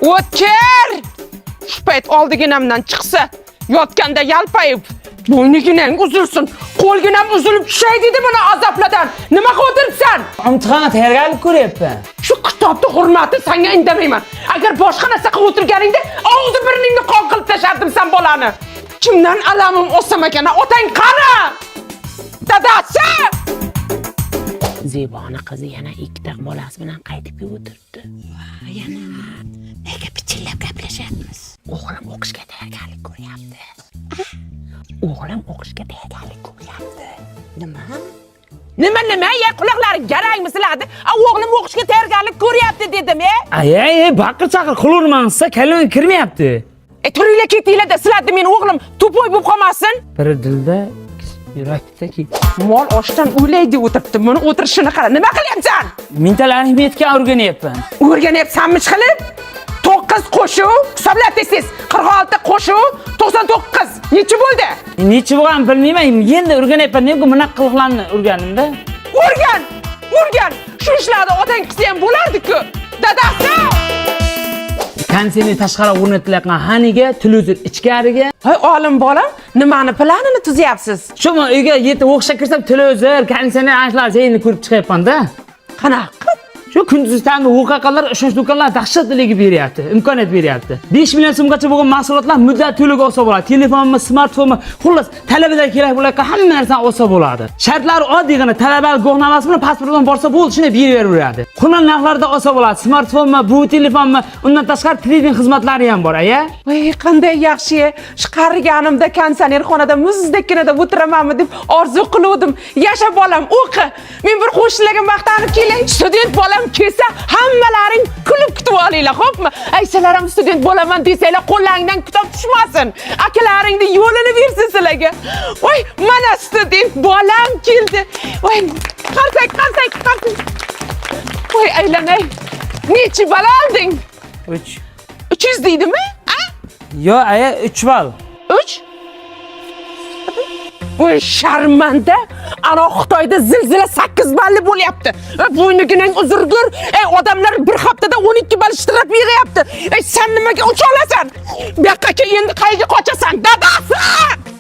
O'tkir! Shu payt oldiginamdan chiqsa, yotganda yalpayib, bo'yniginang uzilsin, qo'lginam uzilib tushay dedi buni azobladan. Nimaga o'tiribsan? Imtihonga tayyorgarlik ko'ryapman. Shu kitobning hurmati senga indamayman. Agar boshqa narsa qilib o'tirganingda, og'zi burningni qon qilib tashardim sen bolani. Kimdan alamim o'sam ekan, otang qani? Dadasi! Zeboni qizi yana ikkita bolasi bilan qaytib o'tiribdi. Yana nega pichillab gaplashyapmiz? O'g'lim o'qishga tayyorgarlik ko'ryapti. O'g'lim o'qishga tayyorgarlik ko'ryapti. Nima? Nima? Ya quloqlaring garangmi sizlarni? O'g'lim o'qishga tayyorgarlik ko'ryapti dedim, Ay, baqir-chaqir qilavermansa, kallamga kirmayapti. Turinglar ketinglar-da, sizlarni men o'g'lim to'poy bo'lib qolmasin. Biri dilda, yurakdagi. Mol oshdan o'ylaydi o'tiribdi. Buni o'tirishini qara. Nima qilyapsan? Mental arifmetika o'rganyapman. O'rganyapsanmi chiqilib? 9 qo'shuv, hisoblab tesiz. 46 qo'shuv, 99. Necha bo'ldi? Necha bo'lgan bilmayman. Endi o'rganyapman. Nega bunaqa qilganlarni o'rganimda? O'rgan. Shu ishlarni otang qilsa ham bo'lardi-ku. Dadasi! Konseni tashqari o'rnatilgan haniga, televizor ichkariga. Hoy olim bolam, nimani planini tuzyapsiz? Shumi uyga yetib o'qishga kirsam, televizor, konseni ashlar zeyni ko'rib chiqyapman-da. Qanaqa? Shu kunduz ta'mi o'qaqalar, ishonch do'konlar dahshatligi beryapti, imkoniyat beryapti. 5 million so'mgacha bo'lgan mahsulotlar muddat to'liq olsa bo'ladi. Telefonmi, smartfonmi, xullas, talabaga kerak bo'lgan hamma narsani olsa bo'ladi. Shartlari oddiygina talabalik guvohnomasi bilan pasport bilan borsa bo'ldi, shuni beraveradi. Qulay narxlarda olsa bo'ladi. Smartfonmi, bu telefonmi, undan tashqari trading xizmatlari ham bor, aya. Voy, qanday yaxshi. Shu qariganimda konsertxonada muzdekkinada o'tiramanmi deb orzu qiluvdim. Yasha bolam, o'qi. Men bir qo'shnilarga maqtanib kelay. Student bolam kelsa, hammalaring kulib kutib olinglar, xo'pmi? Aysalar ham student bo'laman desanglar, qo'llaringdan kitob tushmasin. Akalaringning yo'lini bersin sizlarga. Voy, mana student bolam keldi. Voy, qarsak. Voy, aylanay. Nechi bal olding? 3. 300 deydimi? Yo, aya 3 bal. 3? Voy, sharmanda. Ana Xitoyda zilzila 8 balli bo'lyapti. Bo'yniginang uzurgur. Odamlar bir haftada 12 bal ishtirok beryapti. Sen nimaga ucha olasan? Bu yoqqa endi qayerga qochasan? Dadasi!